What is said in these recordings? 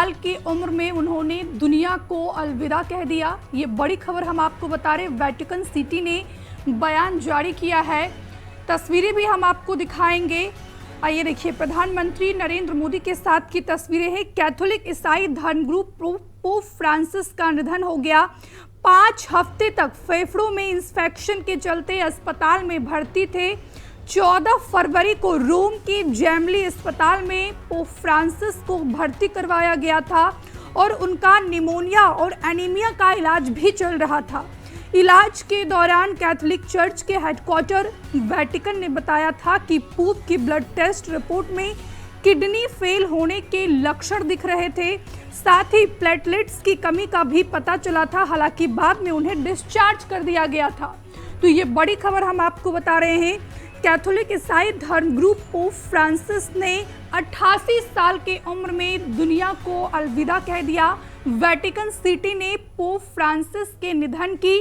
साल की उम्र में उन्होंने दुनिया को अलविदा कह दिया। ये बड़ी खबर हम आपको बता रहे, वेटिकन सिटी ने बयान जारी किया है। तस्वीरें भी हम आपको दिखाएंगे। आइए देखिए, प्रधानमंत्री नरेंद्र मोदी के साथ की तस्वीरें हैं। कैथोलिक ईसाई धर्मगुरु पोप फ्रांसिस का निधन हो गया। 5 हफ्ते तक फेफड़ों में इंफेक्शन के चलते अस्पताल में भर्ती थे। 14 फरवरी को रोम की जेमली अस्पताल में पोप फ्रांसिस को भर्ती करवाया गया था और उनका निमोनिया और एनीमिया का इलाज भी चल रहा था। इलाज के दौरान कैथोलिक चर्च के हेडक्वार्टर वेटिकन ने बताया था कि पोप की ब्लड टेस्ट रिपोर्ट में किडनी फेल होने के लक्षण दिख रहे थे। साथ ही प्लेटलेट्स की कमी का भी पता चला था। हालांकि बाद में उन्हें डिस्चार्ज कर दिया गया था। तो ये बड़ी खबर हम आपको बता रहे हैं। कैथोलिक ईसाई धर्मगुरु पोप फ्रांसिस ने 88 साल की उम्र में दुनिया को अलविदा कह दिया। वेटिकन सिटी ने पोप फ्रांसिस के निधन की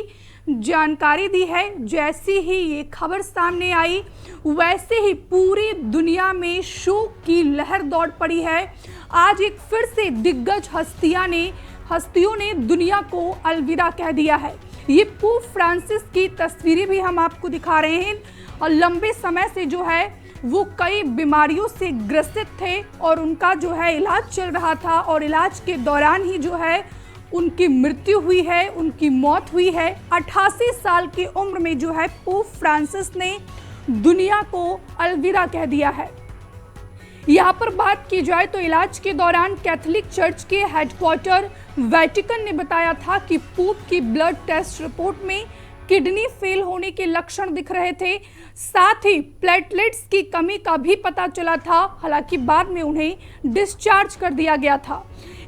जानकारी दी है। जैसी ही ये खबर सामने आई, वैसे ही पूरी दुनिया में शोक की लहर दौड़ पड़ी है। आज एक फिर से दिग्गज हस्तियों ने दुनिया को अलविदा कह दिया है। ये पोप फ्रांसिस की तस्वीरें भी हम आपको दिखा रहे हैं। और लंबे समय से जो है वो कई बीमारियों से ग्रसित थे और उनका जो है इलाज चल रहा था और इलाज के दौरान ही जो है उनकी मृत्यु हुई है, उनकी मौत हुई है। 88 साल की उम्र में जो है पोप फ्रांसिस ने दुनिया को अलविदा कह दिया है। यहाँ पर बात की जाए तो इलाज के दौरान कैथोलिक चर्च के हेडक्वार्टर वेटिकन ने बताया था कि पोप की ब्लड टेस्ट रिपोर्ट में किडनी फेल होने के लक्षण दिख रहे थे। साथ ही प्लेटलेट्स की कमी का भी पता चला था। हालांकि बाद में उन्हें डिस्चार्ज कर दिया गया था।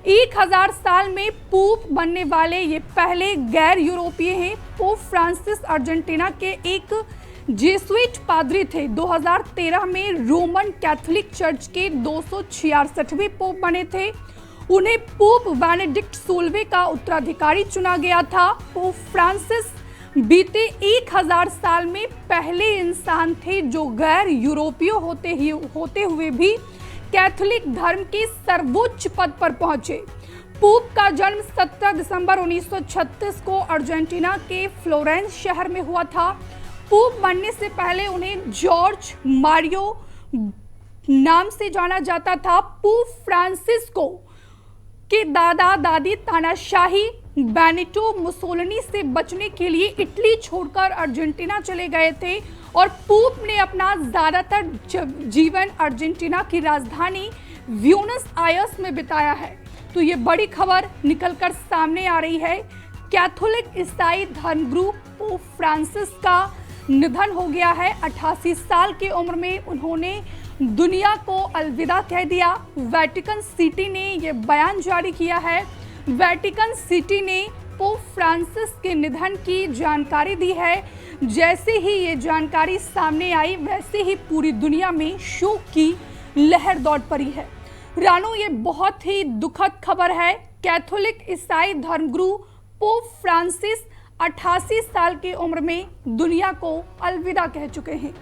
1000 साल में पोप बनने वाले ये पहले गैर यूरोपीय हैं। पोप फ्रांसिस अर्जेंटीना के एक जेसुइट पादरी थे। 2013 में रोमन कैथोलिक चर्च के 266वें पोप बने थे। उन्हें पोप बेनेडिक्ट 16वें का उत्तराधिकारी चुना गया था। पोप फ्रांसिस बीते 1000 साल में पहले इंसान थे जो गैर यूरोपीय होते हुए भी कैथोलिक धर्म के सर्वोच्च पद पर पहुंचे। पोप का जन्म 17 दिसंबर 1936 को अर्जेंटीना के फ्लोरेंस शहर में हुआ था। पोप बनने से पहले उन्हें जॉर्ज मारियो नाम से जाना जाता था। पोप फ्रांसिस्को के दादा दादी तानाशाही बेनिटो मुसोलिनी से बचने के लिए इटली छोड़कर अर्जेंटीना चले गए थे और पोप ने अपना ज्यादातर जीवन अर्जेंटीना की राजधानी ब्यूनस आयर्स में बिताया है। तो ये बड़ी खबर निकलकर सामने आ रही है। कैथोलिक ईसाई धर्मगुरु पोप फ्रांसिस का निधन हो गया है। 88 साल की उम्र में उन्होंने दुनिया को अलविदा कह दिया। वेटिकन सिटी ने ये बयान जारी किया है। वेटिकन सिटी ने पोप फ्रांसिस के निधन की जानकारी दी है। जैसे ही ये जानकारी सामने आई, वैसे ही पूरी दुनिया में शोक की लहर दौड़ पड़ी है। रानू, ये बहुत ही दुखद खबर है। कैथोलिक ईसाई धर्मगुरु पोप फ्रांसिस 88 साल की उम्र में दुनिया को अलविदा कह चुके हैं।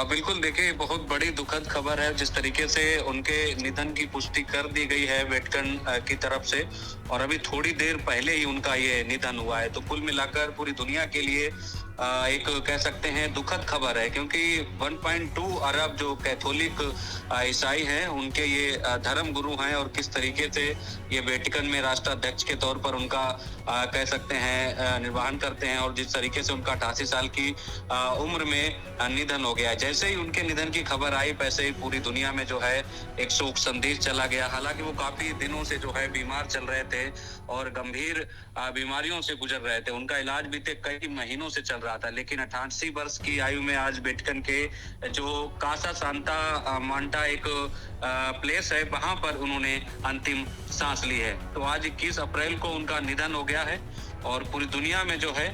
बिल्कुल, देखिए, बहुत बड़ी दुखद खबर है। जिस तरीके से उनके निधन की पुष्टि कर दी गई है वेटिकन की तरफ से, और अभी थोड़ी देर पहले ही उनका ये निधन हुआ है, तो कुल मिलाकर पूरी दुनिया के लिए एक कह सकते हैं दुखद खबर है। क्योंकि 1.2 अरब जो कैथोलिक ईसाई हैं, उनके ये धर्म गुरु हैं और किस तरीके से ये वेटिकन में राष्ट्राध्यक्ष के तौर पर उनका कह सकते हैं निर्वहन करते हैं, और जिस तरीके से उनका 88 साल की उम्र में निधन हो गया। जैसे ही उनके निधन की खबर आई, वैसे ही पूरी दुनिया में जो है एक शोक संदेश चला गया। हालांकि वो काफी दिनों से जो है बीमार चल रहे थे और गंभीर बीमारियों से गुजर रहे थे। उनका इलाज बीते कई महीनों से चल रहा था, लेकिन 88 वर्ष की आयु में आज वेटिकन के जो कासा सांता मांटा एक प्लेस है, वहां पर उन्होंने अंतिम सांस ली है। तो आज 21 अप्रैल को उनका निधन हो गया है और पूरी दुनिया में जो है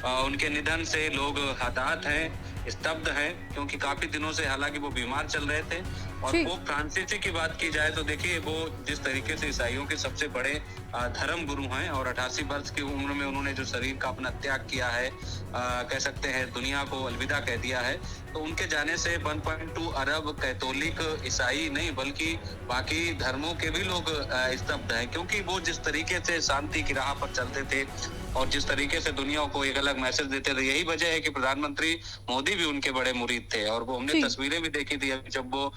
उनके निधन से लोग हताहत हैं, स्तब्ध हैं, क्योंकि काफी दिनों से हालांकि वो बीमार चल रहे थे, और जी। पोप फ्रांसिस की बात की जाए तो देखिए वो जिस तरीके से ईसाइयों के सबसे बड़े धर्म गुरु हैं और 88 वर्ष की उम्र में उन्होंने जो शरीर का अपना त्याग किया है, कह सकते हैं दुनिया को अलविदा कह दिया है, तो उनके जाने से 1.2 अरब कैथोलिक ईसाई नहीं बल्कि बाकी धर्मों के भी लोग स्तब्ध हैं, क्योंकि वो जिस तरीके से शांति की राह पर चलते थे और जिस तरीके से दुनिया को एक अलग मैसेज देते थे। यही वजह है कि प्रधानमंत्री मोदी भी उनके बड़े मुरीद थे और वो हमने जी। तस्वीरें भी देखी थी जब वो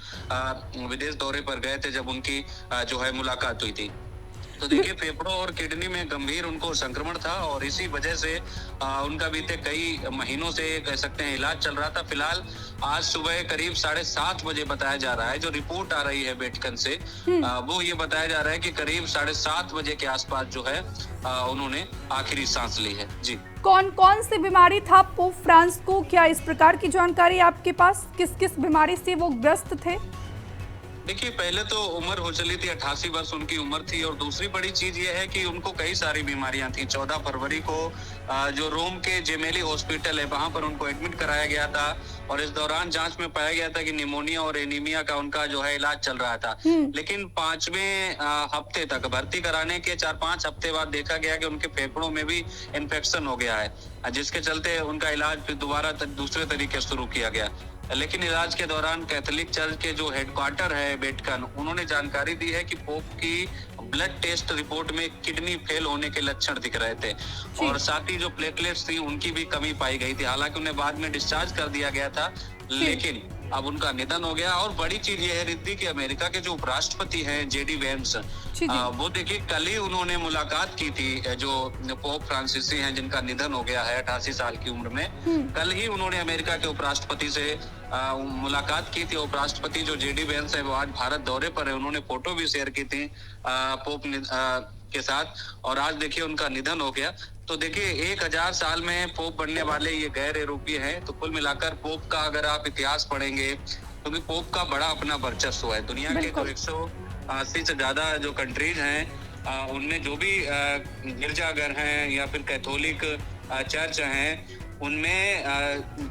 विदेश दौरे पर गए थे, जब उनकी जो है मुलाकात हुई थी। तो देखिए फेफड़ों और किडनी में गंभीर उनको संक्रमण था और इसी वजह से उनका बीते कई महीनों से कह सकते हैं इलाज चल रहा था। फिलहाल आज सुबह करीब 7:30 बजे बताया जा रहा है, जो रिपोर्ट आ रही है वेटिकन से, वो ये बताया जा रहा है कि करीब 7:30 बजे के आसपास जो है उन्होंने आखिरी सांस ली है। जी। कौन कौन सी बीमारी था पोप फ्रांस को? क्या इस प्रकार की जानकारी आपके पास? किस किस बीमारी से वो ग्रस्त थे? देखिए पहले तो उम्र हो चली थी, 88 वर्ष उनकी उम्र थी और दूसरी बड़ी चीज ये है कि उनको कई सारी बीमारियां थी। 14 फरवरी को जो रोम के जेमेली हॉस्पिटल है वहां पर उनको एडमिट कराया गया था और इस दौरान जांच में पाया गया था कि निमोनिया और एनीमिया का उनका जो है इलाज चल रहा था। लेकिन 5वें हफ्ते तक भर्ती कराने के 4-5 हफ्ते बाद देखा गया कि उनके फेफड़ों में भी इन्फेक्शन हो गया है, जिसके चलते उनका इलाज फिर दोबारा दूसरे तरीके से शुरू किया गया। लेकिन इलाज के दौरान कैथोलिक चर्च के जो हेडक्वार्टर है वेटिकन, उन्होंने जानकारी दी है कि पोप की ब्लड टेस्ट रिपोर्ट में किडनी फेल होने के लक्षण दिख रहे थे और साथ ही जो प्लेटलेट्स थी उनकी भी कमी पाई गई थी। हालांकि उन्हें बाद में डिस्चार्ज कर दिया गया था, लेकिन अब उनका निधन हो गया। और बड़ी चीज ये है रिद्धि कि अमेरिका के जो उपराष्ट्रपति हैं जेडी वेंस, वो देखिए कल ही उन्होंने मुलाकात की थी जो पोप फ्रांसिस हैं जिनका निधन हो गया है 88 साल की उम्र में। कल ही उन्होंने अमेरिका के उपराष्ट्रपति से मुलाकात की थी। उपराष्ट्रपति जो जेडी वेंस है वो आज भारत दौरे पर है, उन्होंने फोटो भी शेयर की थी पोप के साथ और आज देखिए उनका निधन हो गया। तो देखिए 1000 साल में पोप बनने वाले ये गैर यूरोपीय हैं। तो कुल मिलाकर पोप का अगर आप इतिहास पढ़ेंगे तो भी पोप का बड़ा अपना वर्चस्व है। दुनिया के जो 180 से ज्यादा जो कंट्रीज हैं उनमें जो भी गिरजाघर हैं या फिर कैथोलिक चर्च हैं उनमें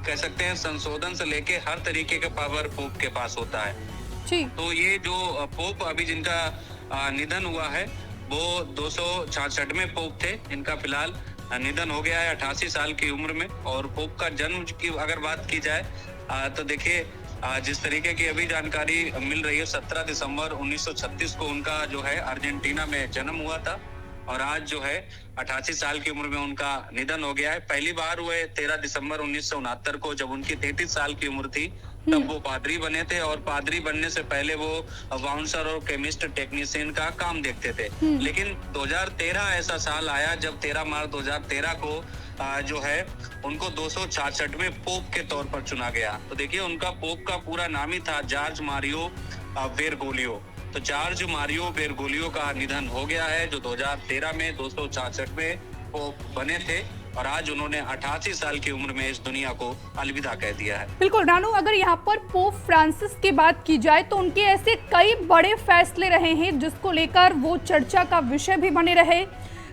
कह सकते हैं संशोधन से लेके हर तरीके का पावर पोप के पास होता है। जी। तो ये जो पोप अभी जिनका निधन हुआ है वो 266वें पोप थे, इनका फिलहाल निधन हो गया है 88 साल की उम्र में। और पोप का जन्म की अगर बात की जाए तो देखिए जिस तरीके की अभी जानकारी मिल रही है 17 दिसंबर 1936 को उनका जो है अर्जेंटीना में जन्म हुआ था और आज जो है 88 साल की उम्र में उनका निधन हो गया है। पहली बार हुए 13 दिसंबर 1969 को, जब उनकी 33 साल की उम्र थी, तब वो पादरी बने थे और पादरी बनने से पहले वो बाउंसर और केमिस्ट टेक्नीशियन का काम देखते थे। लेकिन 2013 ऐसा साल आया जब 13 मार्च 2013 को जो है उनको 266वें पोप के तौर पर चुना गया। तो देखिए उनका पोप का पूरा नाम ही था जॉर्ज मारियो बेरगोलियो। तो जॉर्ज मारियो बेरगोलियो का निधन हो गया है, जो 2013 में 266वें पोप बने थे और आज उन्होंने 88 साल की उम्र में इस दुनिया को अलविदा कह दिया है। बिल्कुल रानू, अगर यहाँ पर पोप फ्रांसिस की बात की जाए तो उनके ऐसे कई बड़े फैसले रहे हैं जिसको लेकर वो चर्चा का विषय भी बने रहे,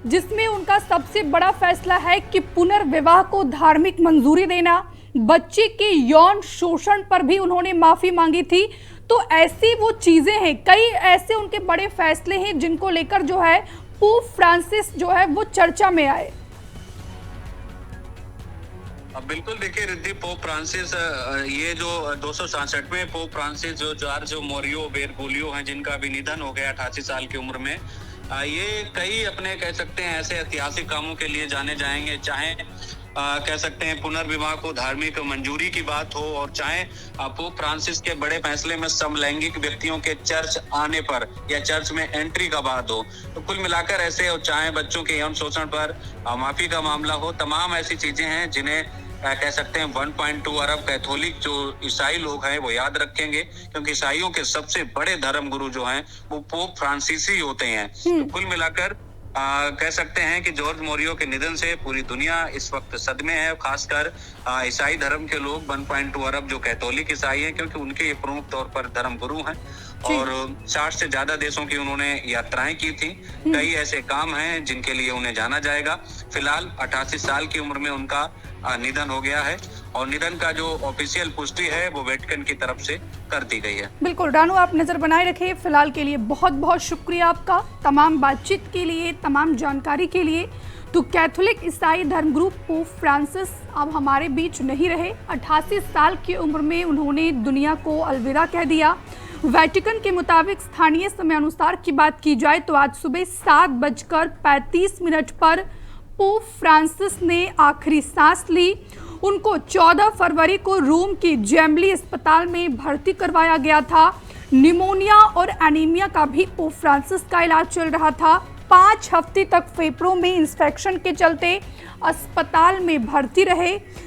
जिसमें उनका सबसे बड़ा फैसला है कि पुनर्विवाह को धार्मिक मंजूरी देना, बच्चे के यौन शोषण पर भी उन्होंने माफी मांगी थी। तो ऐसी वो चीजें हैं, कई ऐसे उनके बड़े फैसले हैं जिनको लेकर जो है पोप फ्रांसिस जो है वो चर्चा में आए। अब बिल्कुल देखिए रिद्धि, पोप फ्रांसिस ये जो 266वें पोप फ्रांसिस जो जॉर्ज मारियो बेरगोलियो हैं जिनका भी निधन हो गया 88 साल की उम्र में, ये कई अपने कह सकते हैं ऐसे ऐतिहासिक कामों के लिए जाने जाएंगे। चाहे कह सकते हैं पुनर्विवाह को धार्मिक मंजूरी की बात हो और चाहे पोप फ्रांसिस के बड़े फैसले में समलैंगिक व्यक्तियों के चर्च आने पर या चर्च में एंट्री का बात हो। तो कुल मिलाकर ऐसे, और चाहे बच्चों के यौन शोषण पर माफी का मामला हो, तमाम ऐसी चीजें हैं जिन्हें कह सकते हैं 1.2 अरब कैथोलिक जो ईसाई लोग हैं वो याद रखेंगे, क्योंकि ईसाइयों के सबसे बड़े धर्म गुरु जो हैं वो पोप फ्रांसिस ही होते हैं। तो कुल मिलाकर कह सकते हैं कि जॉर्ज मारियो के निधन से पूरी दुनिया इस वक्त सदमे है, खासकर ईसाई धर्म के लोग 1.2 अरब जो कैथोलिक ईसाई हैं, क्योंकि उनके ये प्रमुख तौर पर धर्म गुरु हैं। और 60 से ज्यादा देशों की उन्होंने यात्राएं की थी। कई ऐसे काम हैं जिनके लिए उन्हें जाना जाएगा। फिलहाल 88 साल की उम्र में उनका निधन हो गया है और निधन का जो ऑफिशियल पुष्टि है वो वेटिकन की तरफ से कर दी गई है। बिल्कुल रानू, आप नजर बनाए रखिए। फिलहाल के लिए बहुत बहुत शुक्रिया आपका, तमाम बातचीत के लिए, तमाम जानकारी के लिए। तो कैथोलिक ईसाई धर्मगुरु पोप फ्रांसिस अब हमारे बीच नहीं रहे। 88 साल की उम्र में उन्होंने दुनिया को अलविदा कह दिया। वेटिकन के मुताबिक स्थानीय समय अनुसार की बात की जाए तो आज सुबह 7:35 पर पोप फ्रांसिस ने आखिरी सांस ली। उनको 14 फरवरी को रोम के जेम्बली अस्पताल में भर्ती करवाया गया था। निमोनिया और एनीमिया का भी पोप फ्रांसिस का इलाज चल रहा था। 5 हफ्ते तक फेफड़ों में इंफेक्शन के चलते अस्पताल में भर्ती रहे।